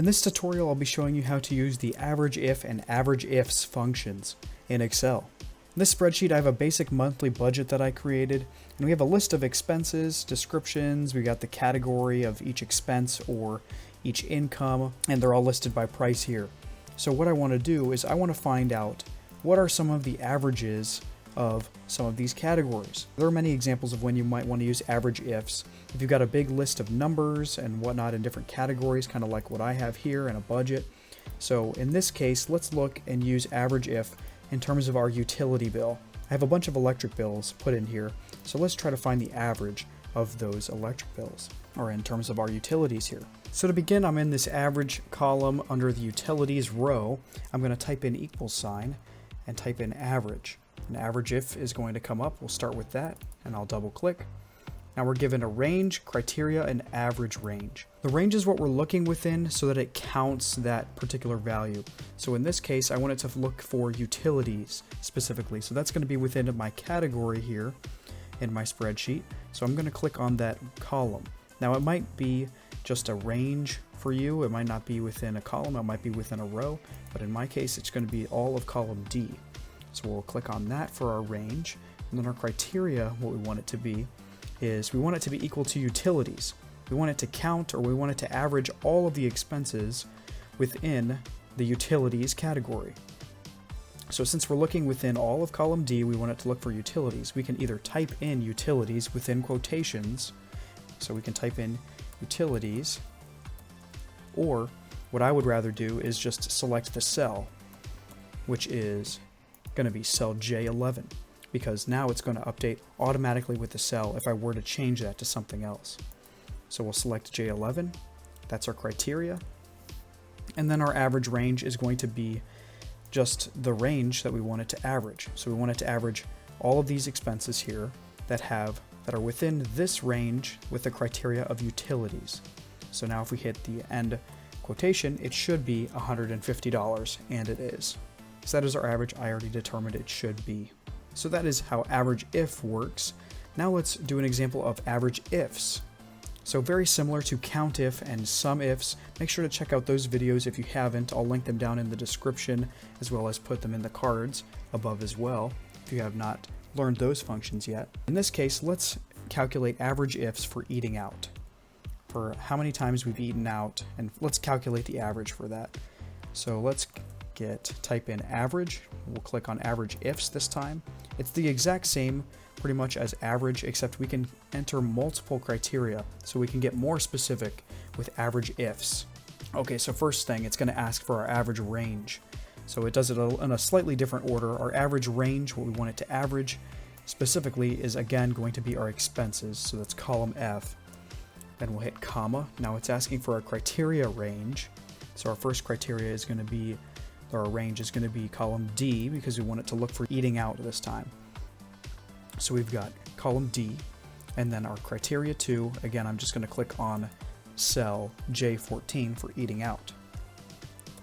In this tutorial, I'll be showing you how to use the AVERAGEIF and AVERAGEIFS functions in Excel. In this spreadsheet, I have a basic monthly budget that I created, and we have a list of expenses, descriptions, we got the category of each expense or each income, and they're all listed by price here. So what I want to do is I want to find out what are some of the averages of some of these categories. There are many examples of when you might want to use AVERAGEIFs. If you've got a big list of numbers and whatnot in different categories, kind of like what I have here in a budget. So in this case, let's look and use AVERAGEIF in terms of our utility bill. I have a bunch of electric bills put in here, so let's try to find the average of those electric bills, or in terms of our utilities here. So to begin, I'm in this average column under the utilities row. I'm going to type in equals sign and type in average. An AVERAGEIF is going to come up. We'll start with that, and I'll double click. Now we're given a range, criteria, and average range. The range is what we're looking within so that it counts that particular value. So in this case, I want it to look for utilities specifically. So that's going to be within my category here in my spreadsheet. So I'm going to click on that column. Now it might be just a range for you. It might not be within a column. It might be within a row. But in my case, it's going to be all of column D. So we'll click on that for our range. And then our criteria, what we want it to be, is we want it to be equal to utilities. We want it to count, or we want it to average all of the expenses within the utilities category. So since we're looking within all of column D, we want it to look for utilities. We can either type in utilities within quotations, so we can type in utilities, or what I would rather do is just select the cell, which is going to be cell J11, because now it's going to update automatically with the cell if I were to change that to something else. So we'll select J11, that's our criteria, and then our average range is going to be just the range that we want it to average. So we want it to average all of these expenses here that are within this range with the criteria of utilities. So now if we hit the end quotation, it should be $150, and it is. So that is our average. I already determined it should be. So that is how AVERAGEIF works. Now let's do an example of AVERAGEIFS. So very similar to COUNTIF and SUMIFs. Make sure to check out those videos if you haven't. I'll link them down in the description, as well as put them in the cards above as well, if you have not learned those functions yet. In this case, let's calculate AVERAGEIFs for eating out, for how many times we've eaten out, and let's calculate the average for that. So let's type in average. We'll click on AVERAGEIFs this time. It's the exact same pretty much as average, except we can enter multiple criteria, so we can get more specific with AVERAGEIFs. Okay, so first thing, it's going to ask for our average range. So it does it in a slightly different order. Our average range, what we want it to average specifically, is again going to be our expenses, so that's column F. Then we'll hit comma. Now it's asking for a criteria range. So our first criteria is going to be, or our range is going to be column D, because we want it to look for eating out this time. So we've got column D, and then our criteria 2, again, I'm just going to click on cell J14 for eating out.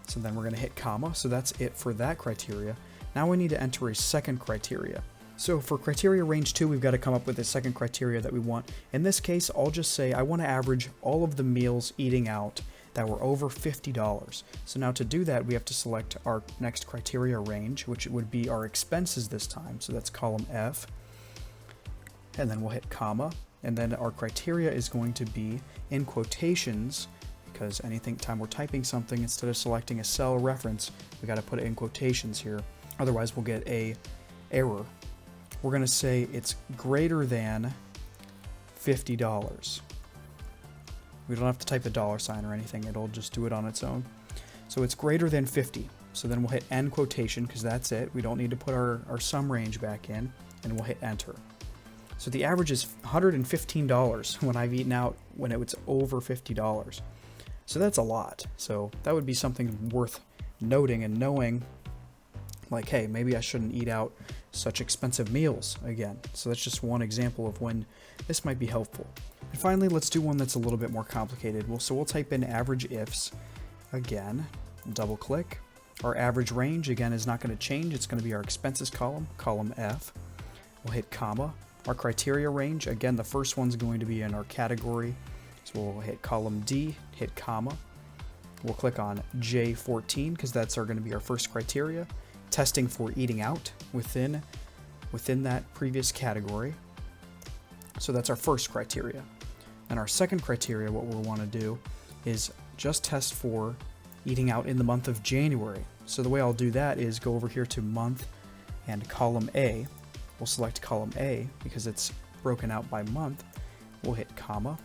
So then we're going to hit comma, so that's it for that criteria. Now we need to enter a second criteria. So for criteria range 2, we've got to come up with a second criteria that we want. In this case, I'll just say I want to average all of the meals eating out that were over $50. So now to do that, we have to select our next criteria range, which would be our expenses this time. So that's column F. And then we'll hit comma. And then our criteria is going to be in quotations, because time we're typing something, instead of selecting a cell reference, we got to put it in quotations here. Otherwise, we'll get a error. We're going to say it's greater than $50. We don't have to type a $sign or anything, it'll just do it on its own. So it's greater than 50. So then we'll hit end quotation, because that's it. We don't need to put our sum range back in, and we'll hit enter. So the average is $115 when I've eaten out when it was over $50. So that's a lot. So that would be something worth noting and knowing, like, hey, maybe I shouldn't eat out such expensive meals again. So that's just one example of when this might be helpful. And finally, let's do one that's a little bit more complicated. So we'll type in AVERAGEIFs again, double click. Our average range, again, is not going to change. It's going to be our expenses column, column F. We'll hit comma. Our criteria range, again, the first one's going to be in our category. So we'll hit column D, hit comma. We'll click on J14 because that's going to be our first criteria. Testing for eating out within that previous category. So that's our first criteria. And our second criteria, what we'll want to do is just test for eating out in the month of January. So the way I'll do that is go over here to month and column A. We'll select column A because it's broken out by month. We'll hit comma.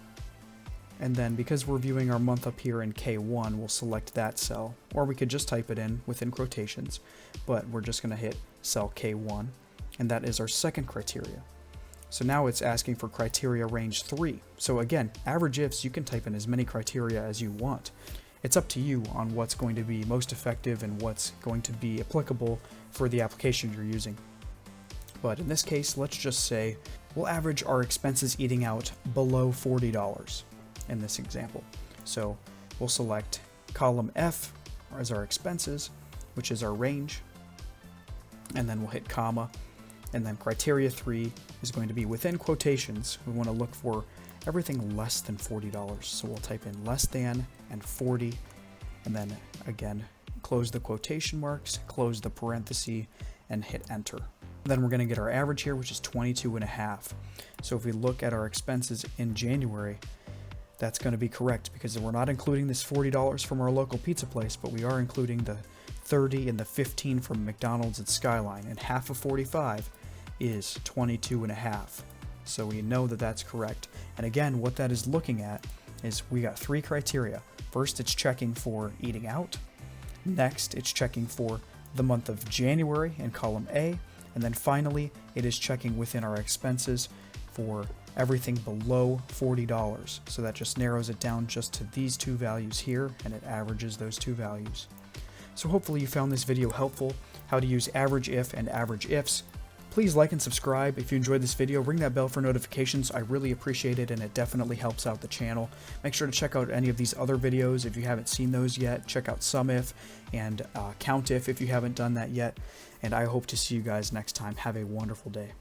And then because we're viewing our month up here in K1, we'll select that cell. Or we could just type it in within quotations, but we're just going to hit cell K1. And that is our second criteria. So now it's asking for criteria range 3. So again, average ifs, you can type in as many criteria as you want. It's up to you on what's going to be most effective and what's going to be applicable for the application you're using. But in this case, let's just say we'll average our expenses eating out below $40 in this example. So we'll select column F as our expenses, which is our range, and then we'll hit comma. And then criteria 3 is going to be within quotations. We want to look for everything less than $40. So we'll type in less than and 40, and then again, close the quotation marks, close the parenthesis, and hit enter. Then we're going to get our average here, which is 22.5. So if we look at our expenses in January, that's going to be correct because we're not including this $40 from our local pizza place, but we are including the 30 and the 15 from McDonald's at Skyline, and half of 45 is 22.5. So we know that that's correct. And again, what that is looking at is we got 3 criteria. First, it's checking for eating out. Next, it's checking for the month of January in column A. And then finally, it is checking within our expenses for everything below $40. So that just narrows it down just to these 2 values here, and it averages those 2 values. So hopefully you found this video helpful, how to use average if and average ifs. Please like and subscribe. If you enjoyed this video, ring that bell for notifications. I really appreciate it, and it definitely helps out the channel. Make sure to check out any of these other videos if you haven't seen those yet. Check out SUMIF and COUNTIF if you haven't done that yet. And I hope to see you guys next time. Have a wonderful day.